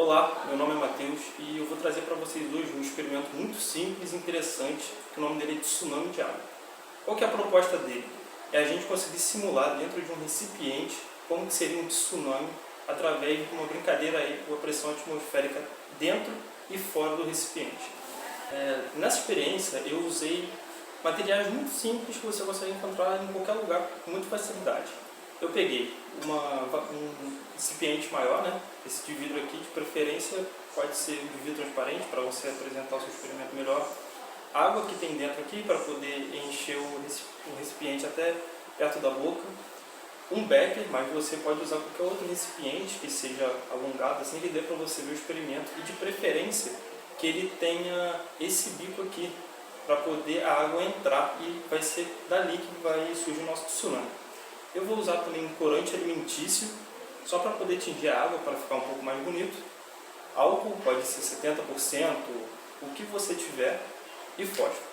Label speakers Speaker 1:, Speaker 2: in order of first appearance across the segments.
Speaker 1: Olá, meu nome é Matheus e eu vou trazer para vocês hoje um experimento muito simples e interessante, que o nome dele é tsunami de água. Qual que é a proposta dele? É a gente conseguir simular dentro de um recipiente como que seria um tsunami através de uma brincadeira aí com a pressão atmosférica dentro e fora do recipiente. Nessa experiência eu usei materiais muito simples que você consegue encontrar em qualquer lugar com muita facilidade. Eu peguei um recipiente maior, esse de vidro aqui, de preferência pode ser de vidro transparente para você apresentar o seu experimento melhor. Água que tem dentro aqui para poder encher o recipiente até perto da boca. Um becker, mas você pode usar qualquer outro recipiente que seja alongado, assim que dê para você ver o experimento. E de preferência que ele tenha esse bico aqui para poder a água entrar e vai ser dali que vai surgir o nosso tsunami. Eu vou usar também um corante alimentício, só para poder tingir a água, para ficar um pouco mais bonito. Álcool, pode ser 70%, o que você tiver, e fósforo.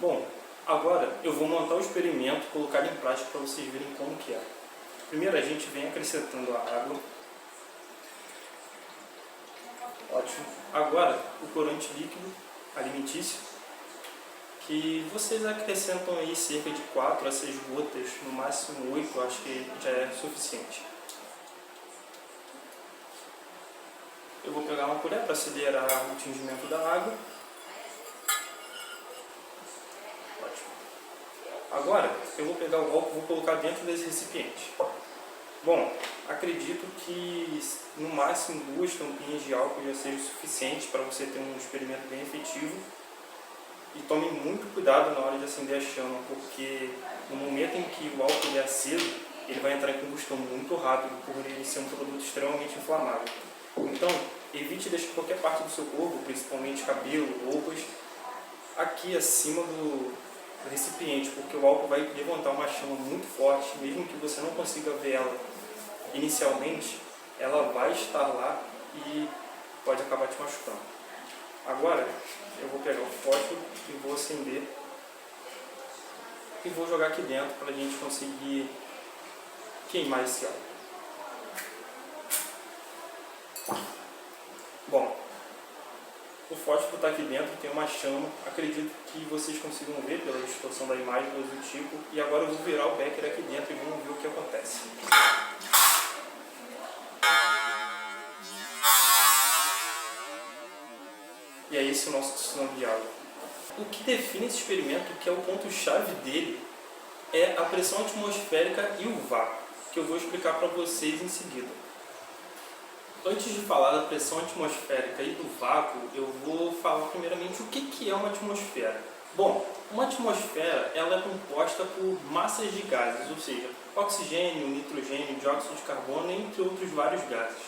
Speaker 1: Bom, agora eu vou montar o experimento, colocar em prática para vocês verem como que é. Primeiro a gente vem acrescentando a água. Ótimo. Agora o corante líquido alimentício, que vocês acrescentam aí cerca de 4 a 6 gotas, no máximo 8, acho que já é suficiente. Eu vou pegar uma colher para acelerar o tingimento da água. Ótimo. Agora eu vou pegar o álcool e vou colocar dentro desse recipiente. Bom, acredito que no máximo 2 tampinhas de álcool já seja suficiente para você ter um experimento bem efetivo. E tome muito cuidado na hora de acender a chama, porque no momento em que o álcool é aceso, ele vai entrar em combustão muito rápido, por ele ser um produto extremamente inflamável. Então, evite deixar qualquer parte do seu corpo, principalmente cabelo, roupas, aqui acima do recipiente, porque o álcool vai levantar uma chama muito forte, mesmo que você não consiga ver ela inicialmente, ela vai estar lá e pode acabar te machucando. Agora, eu vou pegar o fósforo e vou acender e vou jogar aqui dentro para a gente conseguir queimar esse álcool. Bom, o fósforo está aqui dentro, tem uma chama, acredito que vocês consigam ver pela distorção da imagem, coisa do tipo, e agora eu vou virar o becker aqui dentro e vamos ver o que acontece. E é esse o nosso tsunami de água. O que define esse experimento, que é o ponto-chave dele, é a pressão atmosférica e o vácuo, que eu vou explicar para vocês em seguida. Antes de falar da pressão atmosférica e do vácuo, eu vou falar primeiramente o que é uma atmosfera. Bom, uma atmosfera ela é composta por massas de gases, ou seja, oxigênio, nitrogênio, dióxido de carbono, entre outros vários gases.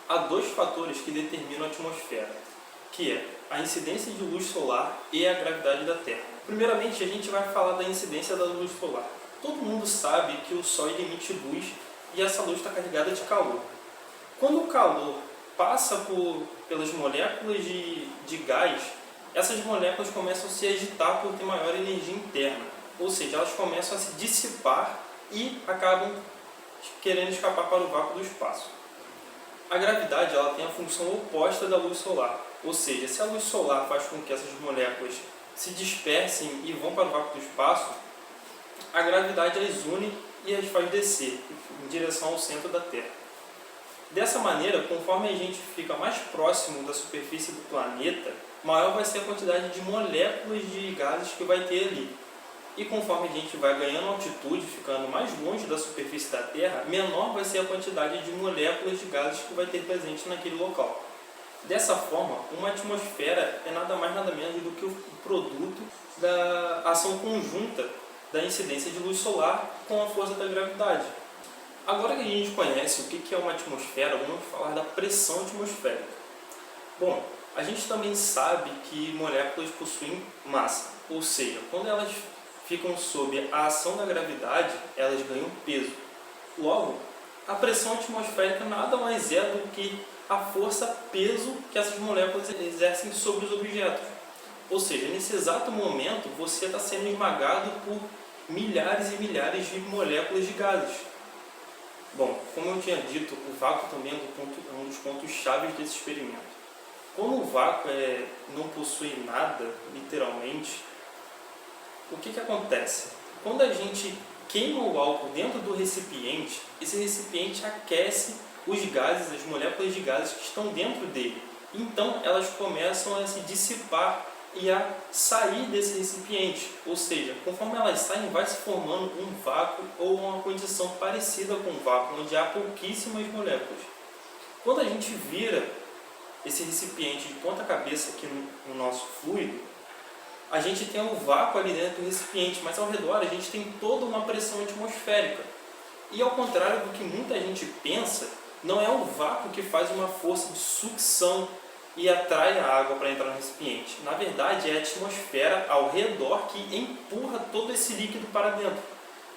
Speaker 1: Há 2 fatores que determinam a atmosfera, que é a incidência de luz solar e a gravidade da Terra. Primeiramente, a gente vai falar da incidência da luz solar. Todo mundo sabe que o Sol emite luz e essa luz está carregada de calor. Quando o calor passa pelas moléculas de gás, essas moléculas começam a se agitar por ter maior energia interna, ou seja, elas começam a se dissipar e acabam querendo escapar para o vácuo do espaço. A gravidade ela tem a função oposta da luz solar, ou seja, se a luz solar faz com que essas moléculas se dispersem e vão para o vácuo do espaço, a gravidade as une e as faz descer em direção ao centro da Terra. Dessa maneira, conforme a gente fica mais próximo da superfície do planeta, maior vai ser a quantidade de moléculas de gases que vai ter ali. E conforme a gente vai ganhando altitude, ficando mais longe da superfície da Terra, menor vai ser a quantidade de moléculas de gases que vai ter presente naquele local. Dessa forma, uma atmosfera é nada mais nada menos do que o produto da ação conjunta da incidência de luz solar com a força da gravidade. Agora que a gente conhece o que é uma atmosfera, vamos falar da pressão atmosférica. Bom, a gente também sabe que moléculas possuem massa, ou seja, quando elas ficam sob a ação da gravidade, elas ganham peso. Logo, a pressão atmosférica nada mais é do que a força-peso que essas moléculas exercem sobre os objetos. Ou seja, nesse exato momento, você está sendo esmagado por milhares e milhares de moléculas de gases. Bom, como eu tinha dito, o vácuo também é um dos pontos chaves desse experimento. Como o vácuo não possui nada, literalmente, o que acontece? Quando a gente queima o álcool dentro do recipiente, esse recipiente aquece os gases, as moléculas de gases que estão dentro dele. Então elas começam a se dissipar e a sair desse recipiente. Ou seja, conforme elas saem, vai se formando um vácuo ou uma condição parecida com um vácuo, onde há pouquíssimas moléculas. Quando a gente vira esse recipiente de ponta cabeça aqui no nosso fluido, a gente tem um vácuo ali dentro do recipiente, mas ao redor a gente tem toda uma pressão atmosférica. E ao contrário do que muita gente pensa, não é o vácuo que faz uma força de sucção e atrai a água para entrar no recipiente. Na verdade, é a atmosfera ao redor que empurra todo esse líquido para dentro.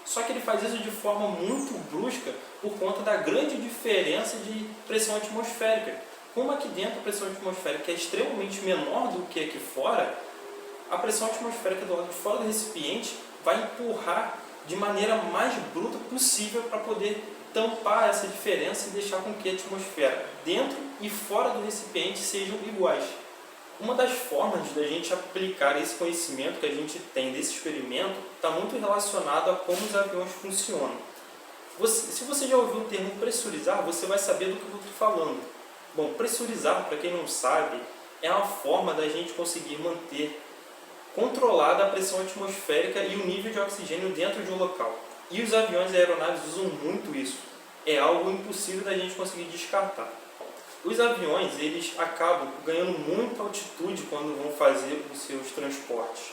Speaker 1: Só que ele faz isso de forma muito brusca por conta da grande diferença de pressão atmosférica. Como aqui dentro a pressão atmosférica é extremamente menor do que aqui fora, a pressão atmosférica do lado de fora do recipiente vai empurrar de maneira mais bruta possível para poder tampar essa diferença e deixar com que a atmosfera dentro e fora do recipiente sejam iguais. Uma das formas da gente aplicar esse conhecimento que a gente tem desse experimento está muito relacionado a como os aviões funcionam. Se você já ouviu o termo pressurizar, você vai saber do que eu estou falando. Bom, pressurizar, para quem não sabe, é uma forma da gente conseguir manter controlada a pressão atmosférica e o nível de oxigênio dentro de um local. E os aviões e aeronaves usam muito isso. É algo impossível da gente conseguir descartar. Os aviões, eles acabam ganhando muita altitude quando vão fazer os seus transportes.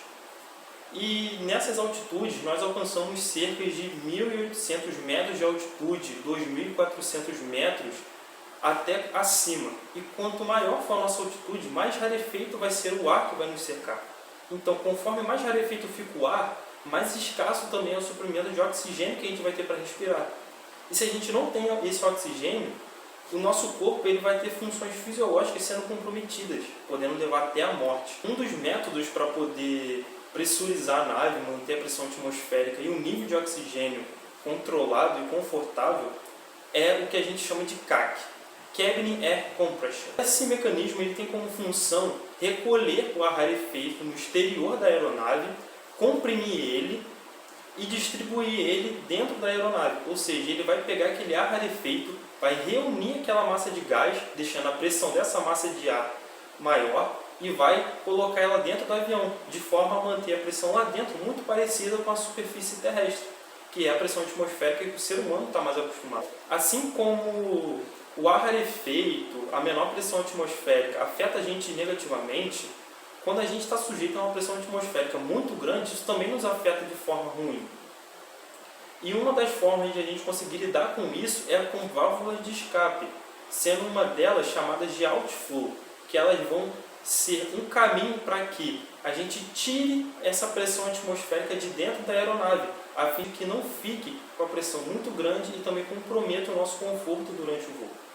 Speaker 1: E nessas altitudes nós alcançamos cerca de 1.800 metros de altitude, 2.400 metros até acima. E quanto maior for a nossa altitude, mais rarefeito vai ser o ar que vai nos cercar. Então, conforme mais rarefeito fica o ar, mais escasso também é o suprimento de oxigênio que a gente vai ter para respirar. E se a gente não tem esse oxigênio, o nosso corpo ele vai ter funções fisiológicas sendo comprometidas, podendo levar até a morte. Um dos métodos para poder pressurizar a nave, manter a pressão atmosférica e o nível de oxigênio controlado e confortável é o que a gente chama de CAC, Cabin Air Compressor. Esse mecanismo ele tem como função recolher o ar rarefeito no exterior da aeronave, comprimir ele e distribuir ele dentro da aeronave. Ou seja, ele vai pegar aquele ar rarefeito, vai reunir aquela massa de gás, deixando a pressão dessa massa de ar maior e vai colocar ela dentro do avião, de forma a manter a pressão lá dentro muito parecida com a superfície terrestre, que é a pressão atmosférica que o ser humano está mais acostumado. Assim como o ar rarefeito, a menor pressão atmosférica afeta a gente negativamente, quando a gente está sujeito a uma pressão atmosférica muito grande, isso também nos afeta de forma ruim. E uma das formas de a gente conseguir lidar com isso é com válvulas de escape, sendo uma delas chamadas de outflow, que elas vão ser um caminho para que a gente tire essa pressão atmosférica de dentro da aeronave, a fim de que não fique com a pressão muito grande e também comprometa o nosso conforto durante o voo.